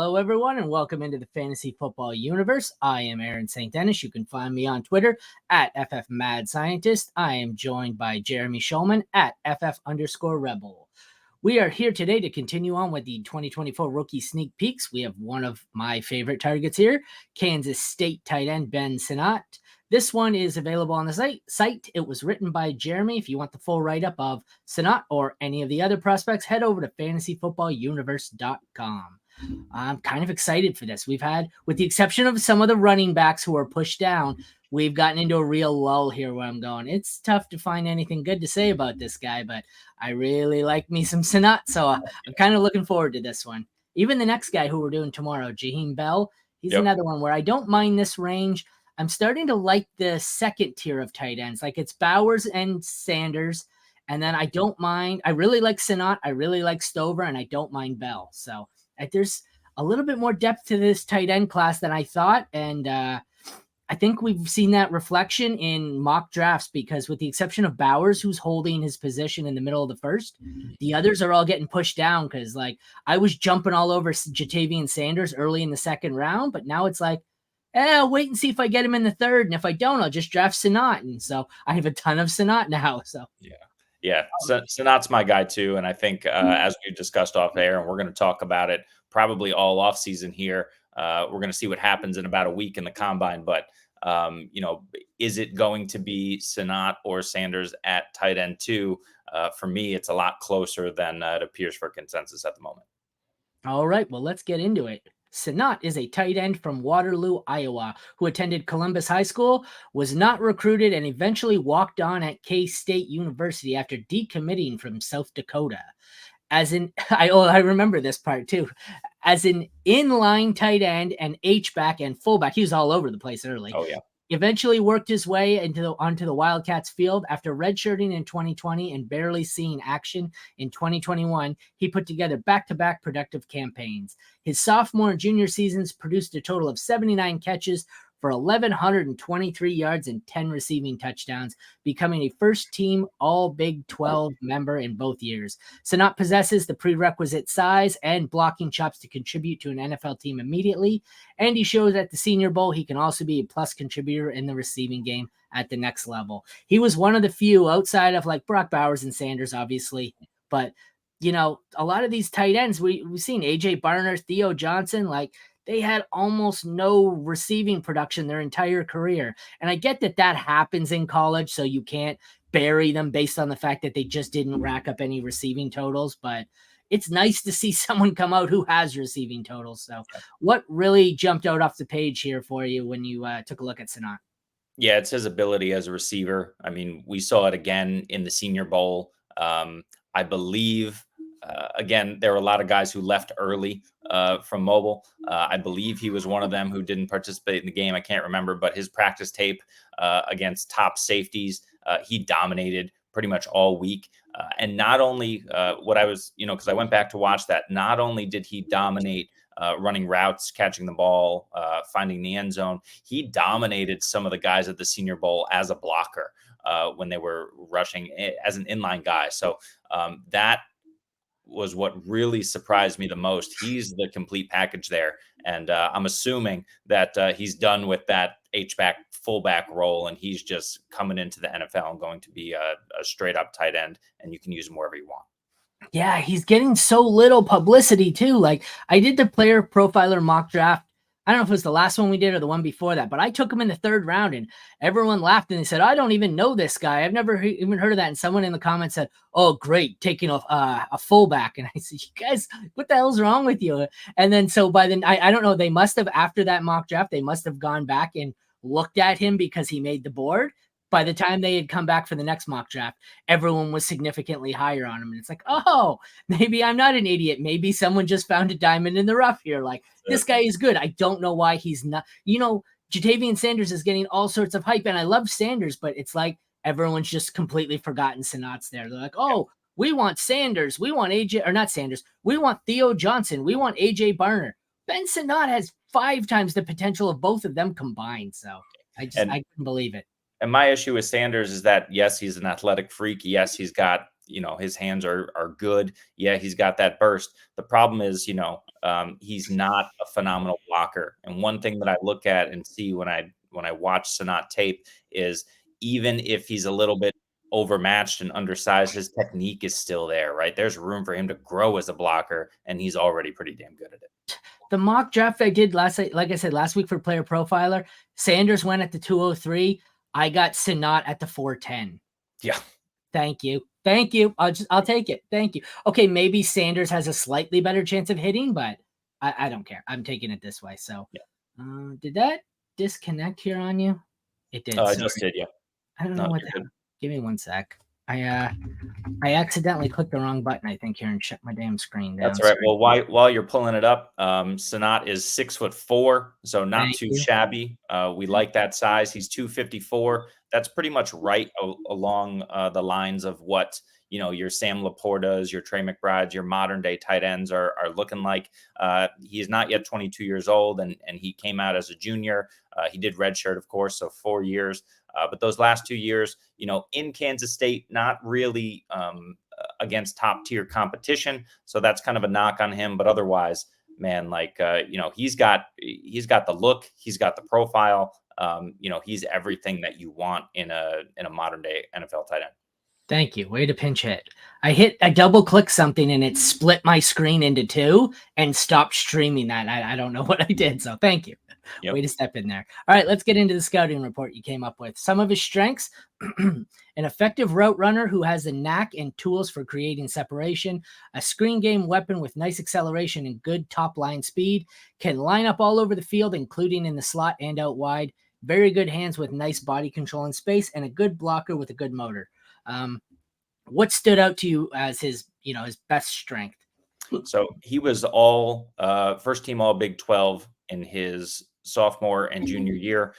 Hello, everyone, and welcome into the fantasy football universe. I am Aaron St. Denis. You can find me on Twitter at FFMadScientist. I am joined by Jeremy Shulman at FF_Rebel. We are here today to continue on with the 2024 rookie sneak peeks. We have one of my favorite targets here, Kansas State tight end Ben Sinnott. This one is available on the site. It was written by Jeremy. If you want the full write-up of Sinnott or any of the other prospects, head over to fantasyfootballuniverse.com. I'm kind of excited for this. We've had, with the exception of some of the running backs who are pushed down, we've gotten into a real lull here where I'm going. It's tough to find anything good to say about this guy, but I really like me some Sinnott, so I'm kind of looking forward to this one. Even the next guy who we're doing tomorrow, Jaheim Bell, he's another one where I don't mind this range. I'm starting to like the second tier of tight ends. Like it's Bowers and Sanders, and then I don't mind. I really like Sinnott. I really like Stover, and I don't mind Bell. So there's a little bit more depth to this tight end class than I thought, and I think we've seen that reflection in mock drafts because with the exception of Bowers, who's holding his position in the middle of the first, the others are all getting pushed down because like I was jumping all over Jatavian Sanders early in the second round, but now it's like, I'll wait and see if I get him in the third, and if I don't, I'll just draft Sinnott, and so I have a ton of Sinnott now. So Sinnott's my guy too, and I think as we discussed off air, and we're going to talk about it probably all off season here. We're going to see what happens in about a week in the combine, but is it going to be Sinnott or Sanders at tight end 2? For me, it's a lot closer than it appears for consensus at the moment. All right, well, let's get into it. Sinnott is a tight end from Waterloo, Iowa, who attended Columbus High School, was not recruited, and eventually walked on at K-State University after decommitting from South Dakota. As in, I remember this part too. As an inline tight end and H-back and fullback, he was all over the place early. Oh, yeah. Eventually worked his way onto the Wildcats field. After redshirting in 2020 and barely seeing action in 2021, he put together back-to-back productive campaigns. His sophomore and junior seasons produced a total of 79 catches for 1,123 yards and 10 receiving touchdowns, becoming a first-team All-Big 12 member in both years. Sinnott possesses the prerequisite size and blocking chops to contribute to an NFL team immediately, and he shows at the Senior Bowl he can also be a plus contributor in the receiving game at the next level. He was one of the few outside of like Brock Bowers and Sanders, obviously, but a lot of these tight ends, we've seen A.J. Barner, Theo Johnson, like they had almost no receiving production their entire career. And I get that happens in college, so you can't bury them based on the fact that they just didn't rack up any receiving totals. But it's nice to see someone come out who has receiving totals. So what really jumped out off the page here for you when you took a look at Sinnott? Yeah, it's his ability as a receiver. I mean, we saw it again in the Senior Bowl. I believe, again, there were a lot of guys who left early from Mobile. I believe he was one of them who didn't participate in the game. I can't remember, but his practice tape against top safeties, he dominated pretty much all week. And not only what I was, because I went back to watch that, not only did he dominate running routes, catching the ball, finding the end zone, he dominated some of the guys at the Senior Bowl as a blocker when they were rushing as an inline guy. So that was what really surprised me the most. He's the complete package there. And I'm assuming that he's done with that H-back fullback role, and he's just coming into the NFL and going to be a straight up tight end, and you can use him wherever you want. Yeah, he's getting so little publicity too. Like I did the player profiler mock draft. I don't know if it was the last one we did or the one before that, but I took him in the third round and everyone laughed and they said, I don't even know this guy. I've never even heard of that. And someone in the comments said, oh, great, taking a fullback. And I said, you guys, what the hell's wrong with you? And then so by then, I don't know, they must have, after that mock draft, they must have gone back and looked at him because he made the board. By the time they had come back for the next mock draft, everyone was significantly higher on him. And it's like, oh, maybe I'm not an idiot. Maybe someone just found a diamond in the rough here. Like, this guy is good. I don't know why he's not. Jatavian Sanders is getting all sorts of hype, and I love Sanders, but it's like everyone's just completely forgotten Sinnott's there. They're like, oh, we want Sanders. We want AJ, or not Sanders. We want Theo Johnson. We want AJ Barner. Ben Sinnott has 5 times the potential of both of them combined. So I couldn't believe it. And my issue with Sanders is that, yes, he's an athletic freak. Yes, he's got, his hands are good. Yeah, he's got that burst. The problem is, he's not a phenomenal blocker. And one thing that I look at and see when I watch Sinnott tape is even if he's a little bit overmatched and undersized, his technique is still there, right? There's room for him to grow as a blocker, and he's already pretty damn good at it. The mock draft I did like I said, last week for Player Profiler, Sanders went at the 203. I got Sinnott at the 410. Yeah. Thank you. I'll take it. Thank you. Okay, maybe Sanders has a slightly better chance of hitting, but I don't care. I'm taking it this way. So, yeah. Did that disconnect here on you? It did. I just did, yeah. I don't know what the hell. Give me one sec. I accidentally clicked the wrong button, I think, here, and shut my damn screen down. That's right. Well, while you're pulling it up, Sinnott is 6'4", so not too shabby. We like that size. He's 254. That's pretty much right along the lines of what your Sam Laportas, your Trey McBrides, your modern day tight ends are looking like. He is not yet 22 years old, and he came out as a junior. He did redshirt, of course, so 4 years. But those last 2 years, in Kansas State, not really against top tier competition. So that's kind of a knock on him. But otherwise, man, he's got the look, he's got the profile. He's everything that you want in a modern day NFL tight end. Thank you. Way to pinch hit. I double clicked something and it split my screen into two and stopped streaming that. I don't know what I did. So thank you. Yep. Way to step in there. All right, let's get into the scouting report you came up with. Some of his strengths: an effective route runner who has the knack and tools for creating separation, a screen game weapon with nice acceleration and good top line speed, can line up all over the field, including in the slot and out wide, very good hands with nice body control in space, and a good blocker with a good motor. What stood out to you as his best strength? So he was all first team all Big 12 in his sophomore and junior year.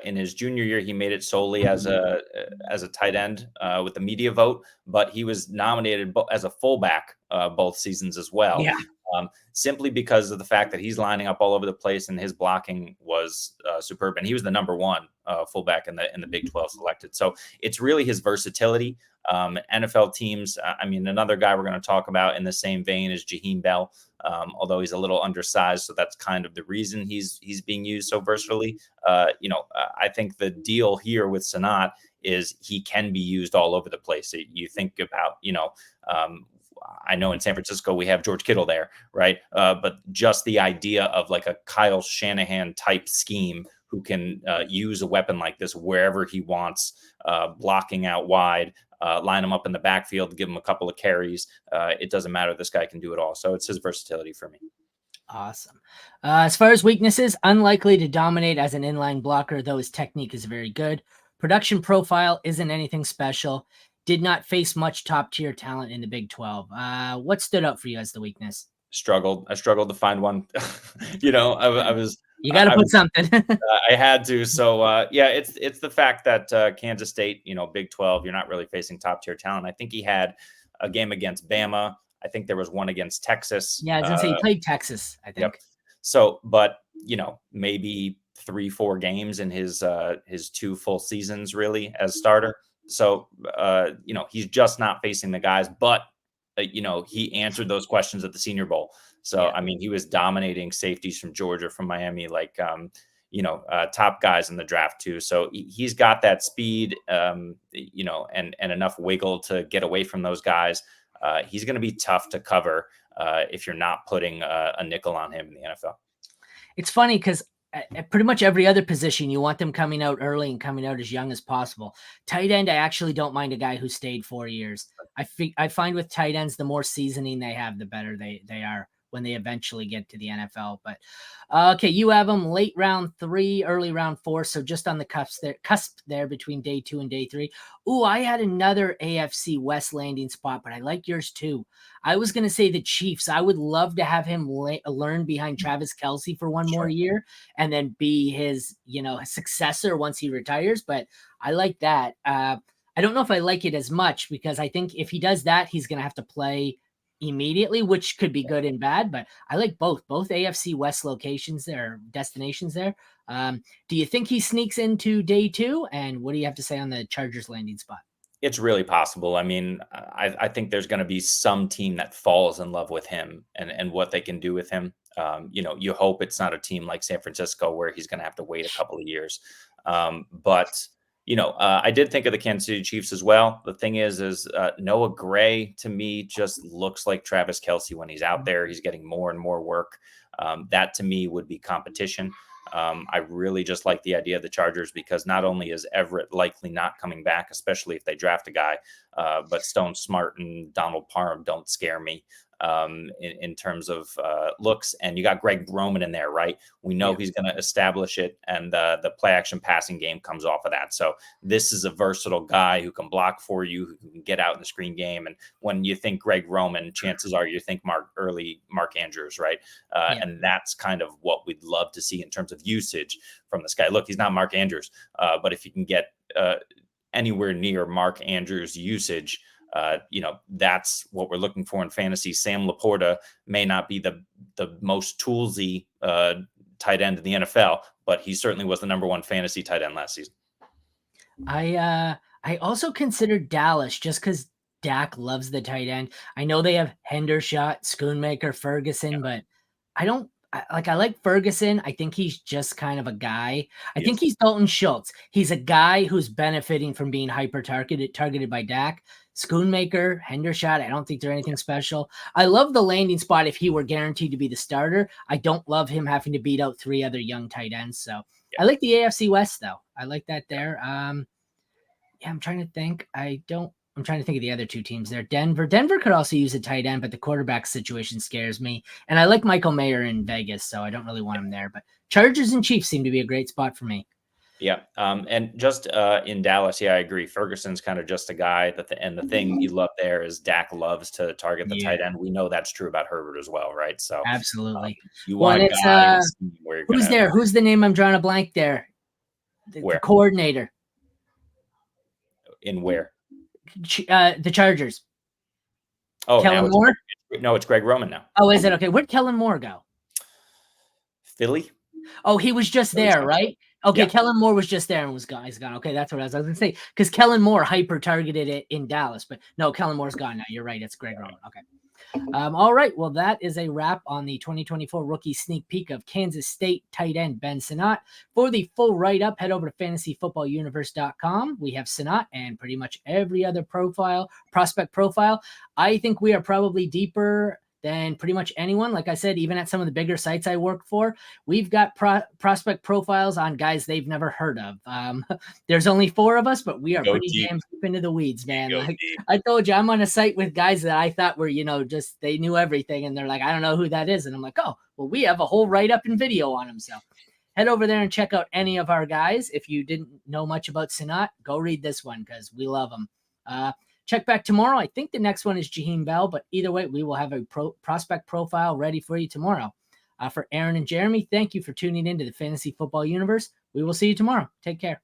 In his junior year, he made it solely as a tight end with the media vote, but he was nominated as a fullback both seasons as well. Yeah. Simply because of the fact that he's lining up all over the place and his blocking was superb, and he was the number one fullback in the Big 12 selected. So it's really his versatility. NFL teams. Another guy we're going to talk about in the same vein is Jaheim Bell. Although he's a little undersized, so that's kind of the reason he's being used so versatily. I think the deal here with Sinnott is he can be used all over the place. You think about, I know in San Francisco we have George Kittle there, right? But just the idea of like a Kyle Shanahan type scheme who can use a weapon like this wherever he wants, blocking out wide, line him up in the backfield, give him a couple of carries. It doesn't matter. This guy can do it all. So it's his versatility for me. Awesome. As far as weaknesses, unlikely to dominate as an inline blocker, though his technique is very good. Production profile isn't anything special. Did not face much top tier talent in the Big 12. What stood out for you as the weakness? I struggled to find one. I was. You got to put something. I had to. So it's the fact that Kansas State, Big 12, you're not really facing top tier talent. I think he had a game against Bama. I think there was one against Texas. Yeah, I was gonna say he played Texas, I think. Yep. So, but maybe 3-4 games in his 2 full seasons really as starter. So he's just not facing the guys, but he answered those questions at the Senior Bowl. So, yeah. He was dominating safeties from Georgia, from Miami, top guys in the draft too. So he's got that speed, and enough wiggle to get away from those guys. He's going to be tough to cover if you're not putting a nickel on him in the NFL. It's funny because at pretty much every other position, you want them coming out early and coming out as young as possible. Tight end, I actually don't mind a guy who stayed 4 years. I find with tight ends, the more seasoning they have, the better they are when they eventually get to the NFL. But okay, you have them late round 3, early round 4, so just on the cusp there between day 2 and day 3. Ooh, I had another AFC West landing spot, but I like yours too. I was going to say the Chiefs. I would love to have him learn behind Travis Kelce for one more year and then be his successor once he retires. But I like that. I don't know if I like it as much because I think if he does that, he's going to have to play immediately, which could be good and bad, but I like both AFC West locations there, destinations there. Do you think he sneaks into day 2? And what do you have to say on the Chargers landing spot? It's really possible. I mean, I think there's going to be some team that falls in love with him and what they can do with him. You hope it's not a team like San Francisco where he's going to have to wait a couple of years. But I did think of the Kansas City Chiefs as well. The thing is Noah Gray to me just looks like Travis Kelce when he's out there. He's getting more and more work. That to me would be competition. I really just like the idea of the Chargers because not only is Everett likely not coming back, especially if they draft a guy, but Stone Smart and Donald Parham don't scare me in terms of looks. And you got Greg Roman in there, right? We know he's going to establish it, and the play action passing game comes off of that. So this is a versatile guy who can block for you, who can get out in the screen game. And when you think Greg Roman, chances are you think Mark Andrews, right? And that's kind of what we'd love to see in terms of usage from this guy. Look, he's not Mark Andrews, but if you can get anywhere near Mark Andrews usage, that's what we're looking for in fantasy. Sam Laporta may not be the most toolsy tight end in the NFL, but he certainly was the number one fantasy tight end last season. I also considered Dallas just because Dak loves the tight end. I know they have Hendershot, Schoonmaker, Ferguson, but I like Ferguson. I think he's just kind of a guy. I think he's Dalton Schultz. He's a guy who's benefiting from being hyper targeted by Dak. Schoonmaker, Hendershot, I don't think they're anything special. I love the landing spot if he were guaranteed to be the starter. I don't love him having to beat out 3 other young tight ends. So I like the AFC West, though. I like that there. I'm trying to think. I'm trying to think of the other 2 teams there. Denver could also use a tight end, but the quarterback situation scares me. And I like Michael Mayer in Vegas, so I don't really want him there. But Chargers and Chiefs seem to be a great spot for me. Yeah. And just in Dallas, I agree. Ferguson's kind of just a guy and the thing you love there is Dak loves to target the tight end. We know that's true about Herbert as well, right? So absolutely. You want a guy where you're who's there? Who's the name? I'm drawing a blank there. The coordinator. In where? The Chargers. Oh, Kellen Moore? It's Greg Roman now. Oh, is it? Okay. Where'd Kellen Moore go? Philly. Oh, he was just there, right? Okay, yeah. Kellen Moore was just there and was gone. He's gone. Okay, that's what I was going to say. Because Kellen Moore hyper targeted it in Dallas, but no, Kellen Moore's gone now. You're right. It's Greg Roman. Okay. All right. Well, that is a wrap on the 2024 rookie sneak peek of Kansas State tight end Ben Sinnott. For the full write-up, head over to fantasyfootballuniverse.com. We have Sinnott and pretty much every other prospect profile. I think we are probably deeper than pretty much anyone. Like I said, even at some of the bigger sites I work for, we've got prospect profiles on guys they've never heard of. There's only 4 of us, but we are pretty damn deep into the weeds, man. Like I told you, I'm on a site with guys that I thought were, just they knew everything. And they're like, I don't know who that is. And I'm like, oh, well, we have a whole write-up and video on them. So head over there and check out any of our guys. If you didn't know much about Sinnott, go read this one because we love them. Check back tomorrow. I think the next one is Jaheim Bell, but either way, we will have a prospect profile ready for you tomorrow. For Aaron and Jeremy, thank you for tuning into the Fantasy Football Universe. We will see you tomorrow. Take care.